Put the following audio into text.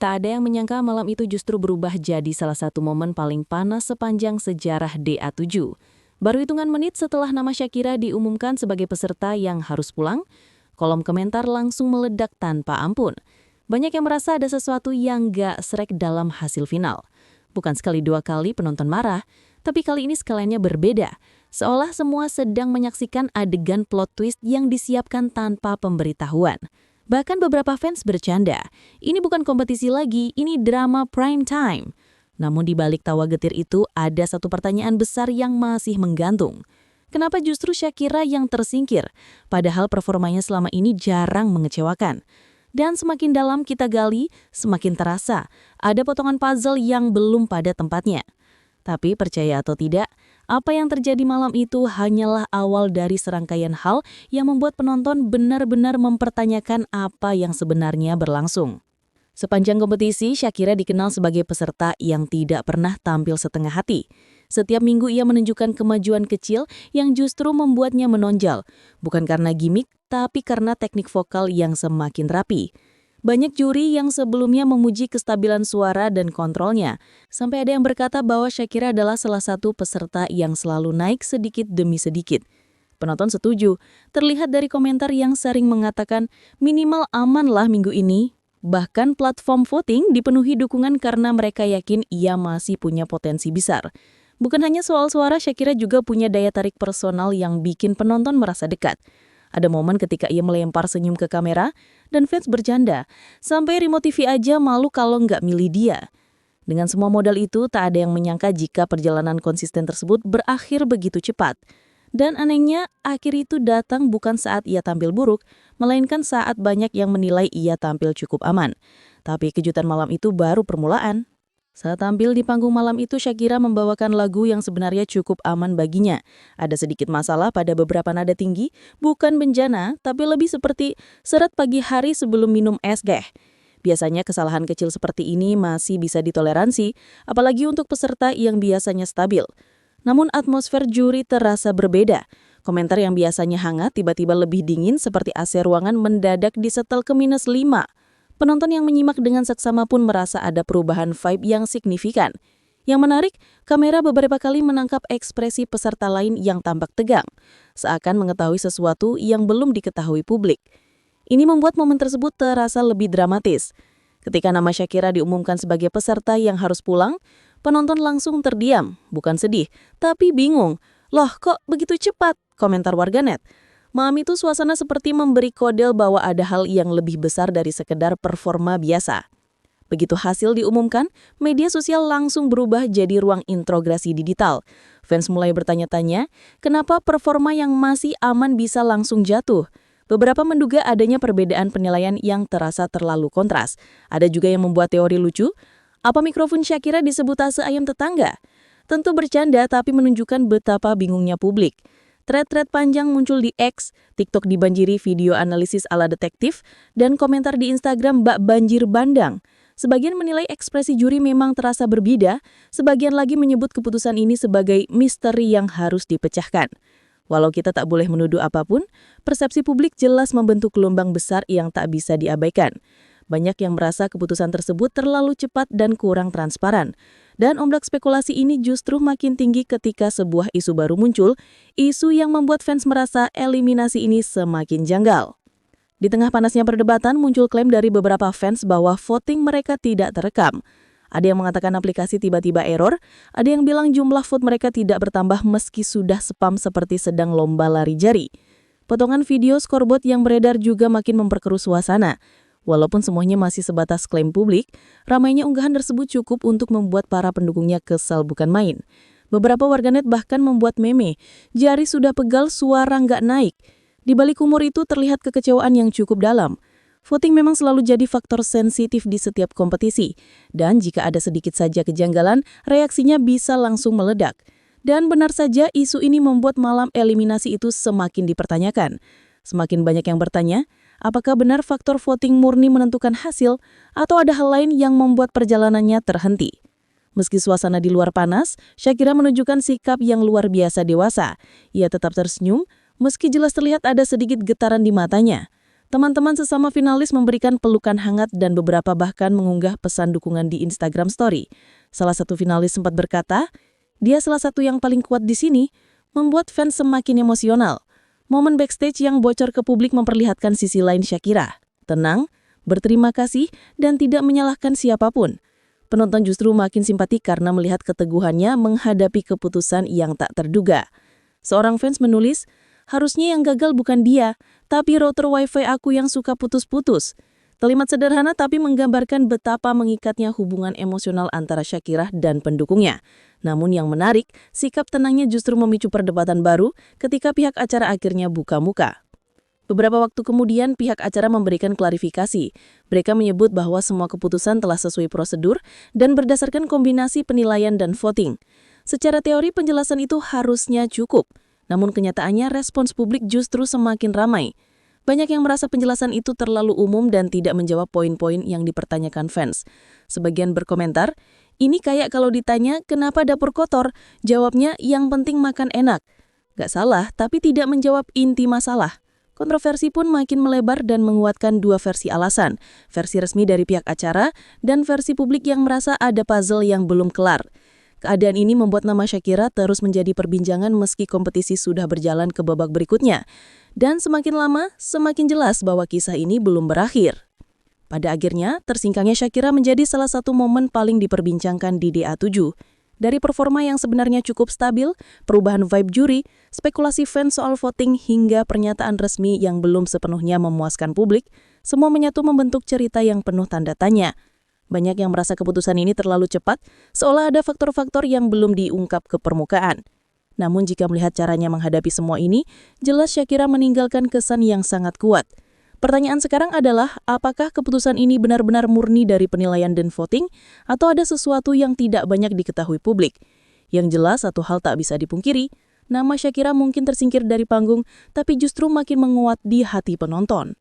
Tak ada yang menyangka malam itu justru berubah jadi salah satu momen paling panas sepanjang sejarah DA7. Baru hitungan menit setelah nama Shakira diumumkan sebagai peserta yang harus pulang, kolom komentar langsung meledak tanpa ampun. Banyak yang merasa ada sesuatu yang gak srek dalam hasil final. Bukan sekali dua kali penonton marah, tapi kali ini skalanya berbeda. Seolah semua sedang menyaksikan adegan plot twist yang disiapkan tanpa pemberitahuan. Bahkan beberapa fans bercanda, ini bukan kompetisi lagi, ini drama prime time. Namun di balik tawa getir itu ada satu pertanyaan besar yang masih menggantung. Kenapa justru Shakira yang tersingkir, padahal performanya selama ini jarang mengecewakan? Dan semakin dalam kita gali, semakin terasa ada potongan puzzle yang belum pada tempatnya. Tapi percaya atau tidak, apa yang terjadi malam itu hanyalah awal dari serangkaian hal yang membuat penonton benar-benar mempertanyakan apa yang sebenarnya berlangsung. Sepanjang kompetisi, Shakira dikenal sebagai peserta yang tidak pernah tampil setengah hati. Setiap minggu ia menunjukkan kemajuan kecil yang justru membuatnya menonjol, bukan karena gimmick, tapi karena teknik vokal yang semakin rapi. Banyak juri yang sebelumnya memuji kestabilan suara dan kontrolnya, sampai ada yang berkata bahwa Shakira adalah salah satu peserta yang selalu naik sedikit demi sedikit. Penonton setuju, terlihat dari komentar yang sering mengatakan minimal aman lah minggu ini. Bahkan platform voting dipenuhi dukungan karena mereka yakin ia masih punya potensi besar. Bukan hanya soal suara, Shakira juga punya daya tarik personal yang bikin penonton merasa dekat. Ada momen ketika ia melempar senyum ke kamera, dan fans bercanda, sampai remote TV aja malu kalau nggak milih dia. Dengan semua modal itu, tak ada yang menyangka jika perjalanan konsisten tersebut berakhir begitu cepat. Dan anehnya, akhir itu datang bukan saat ia tampil buruk, melainkan saat banyak yang menilai ia tampil cukup aman. Tapi kejutan malam itu baru permulaan. Saat tampil di panggung malam itu, Shakira membawakan lagu yang sebenarnya cukup aman baginya. Ada sedikit masalah pada beberapa nada tinggi, bukan bencana, tapi lebih seperti seret pagi hari sebelum minum es teh. Biasanya kesalahan kecil seperti ini masih bisa ditoleransi, apalagi untuk peserta yang biasanya stabil. Namun atmosfer juri terasa berbeda. Komentar yang biasanya hangat tiba-tiba lebih dingin seperti AC ruangan mendadak disetel ke -5. Penonton yang menyimak dengan seksama pun merasa ada perubahan vibe yang signifikan. Yang menarik, kamera beberapa kali menangkap ekspresi peserta lain yang tampak tegang, seakan mengetahui sesuatu yang belum diketahui publik. Ini membuat momen tersebut terasa lebih dramatis. Ketika nama Shakira diumumkan sebagai peserta yang harus pulang, penonton langsung terdiam, bukan sedih, tapi bingung. Loh, kok begitu cepat? Komentar warganet. Malam itu suasana seperti memberi kode bahwa ada hal yang lebih besar dari sekedar performa biasa. Begitu hasil diumumkan, media sosial langsung berubah jadi ruang introgasi digital. Fans mulai bertanya-tanya, kenapa performa yang masih aman bisa langsung jatuh? Beberapa menduga adanya perbedaan penilaian yang terasa terlalu kontras. Ada juga yang membuat teori lucu, apa mikrofon Shakira disebut ase ayam tetangga? Tentu bercanda tapi menunjukkan betapa bingungnya publik. Thread-thread panjang muncul di X, TikTok dibanjiri video analisis ala detektif, dan komentar di Instagram bak banjir bandang. Sebagian menilai ekspresi juri memang terasa berbeda, sebagian lagi menyebut keputusan ini sebagai misteri yang harus dipecahkan. Walau kita tak boleh menuduh apapun, persepsi publik jelas membentuk gelombang besar yang tak bisa diabaikan. Banyak yang merasa keputusan tersebut terlalu cepat dan kurang transparan. Dan ombak spekulasi ini justru makin tinggi ketika sebuah isu baru muncul, isu yang membuat fans merasa eliminasi ini semakin janggal. Di tengah panasnya perdebatan, muncul klaim dari beberapa fans bahwa voting mereka tidak terekam. Ada yang mengatakan aplikasi tiba-tiba error, ada yang bilang jumlah vote mereka tidak bertambah meski sudah spam seperti sedang lomba lari jari. Potongan video scoreboard yang beredar juga makin memperkeruh suasana. Walaupun semuanya masih sebatas klaim publik, ramainya unggahan tersebut cukup untuk membuat para pendukungnya kesal bukan main. Beberapa warganet bahkan membuat meme, jari sudah pegal suara nggak naik. Di balik humor itu terlihat kekecewaan yang cukup dalam. Voting memang selalu jadi faktor sensitif di setiap kompetisi, dan jika ada sedikit saja kejanggalan, reaksinya bisa langsung meledak. Dan benar saja isu ini membuat malam eliminasi itu semakin dipertanyakan. Semakin banyak yang bertanya, apakah benar faktor voting murni menentukan hasil atau ada hal lain yang membuat perjalanannya terhenti? Meski suasana di luar panas, Shakira menunjukkan sikap yang luar biasa dewasa. Ia tetap tersenyum, meski jelas terlihat ada sedikit getaran di matanya. Teman-teman sesama finalis memberikan pelukan hangat dan beberapa bahkan mengunggah pesan dukungan di Instagram Story. Salah satu finalis sempat berkata, dia salah satu yang paling kuat di sini, membuat fans semakin emosional. Momen backstage yang bocor ke publik memperlihatkan sisi lain Shakira. Tenang, berterima kasih, dan tidak menyalahkan siapapun. Penonton justru makin simpatik karena melihat keteguhannya menghadapi keputusan yang tak terduga. Seorang fans menulis, harusnya yang gagal bukan dia, tapi router wifi aku yang suka putus-putus. Kalimat sederhana tapi menggambarkan betapa mengikatnya hubungan emosional antara Shakira dan pendukungnya. Namun yang menarik, sikap tenangnya justru memicu perdebatan baru ketika pihak acara akhirnya buka muka. Beberapa waktu kemudian, pihak acara memberikan klarifikasi. Mereka menyebut bahwa semua keputusan telah sesuai prosedur dan berdasarkan kombinasi penilaian dan voting. Secara teori, penjelasan itu harusnya cukup. Namun kenyataannya, respons publik justru semakin ramai. Banyak yang merasa penjelasan itu terlalu umum dan tidak menjawab poin-poin yang dipertanyakan fans. Sebagian berkomentar, ini kayak kalau ditanya kenapa dapur kotor, jawabnya yang penting makan enak. Gak salah, tapi tidak menjawab inti masalah. Kontroversi pun makin melebar dan menguatkan dua versi alasan, versi resmi dari pihak acara dan versi publik yang merasa ada puzzle yang belum kelar. Keadaan ini membuat nama Shakira terus menjadi perbincangan meski kompetisi sudah berjalan ke babak berikutnya. Dan semakin lama, semakin jelas bahwa kisah ini belum berakhir. Pada akhirnya, tersingkangnya Shakira menjadi salah satu momen paling diperbincangkan di DA7. Dari performa yang sebenarnya cukup stabil, perubahan vibe juri, spekulasi fans soal voting hingga pernyataan resmi yang belum sepenuhnya memuaskan publik, semua menyatu membentuk cerita yang penuh tanda tanya. Banyak yang merasa keputusan ini terlalu cepat, seolah ada faktor-faktor yang belum diungkap ke permukaan. Namun jika melihat caranya menghadapi semua ini, jelas Shakira meninggalkan kesan yang sangat kuat. Pertanyaan sekarang adalah, apakah keputusan ini benar-benar murni dari penilaian dan voting, atau ada sesuatu yang tidak banyak diketahui publik? Yang jelas, satu hal tak bisa dipungkiri, nama Shakira mungkin tersingkir dari panggung, tapi justru makin menguat di hati penonton.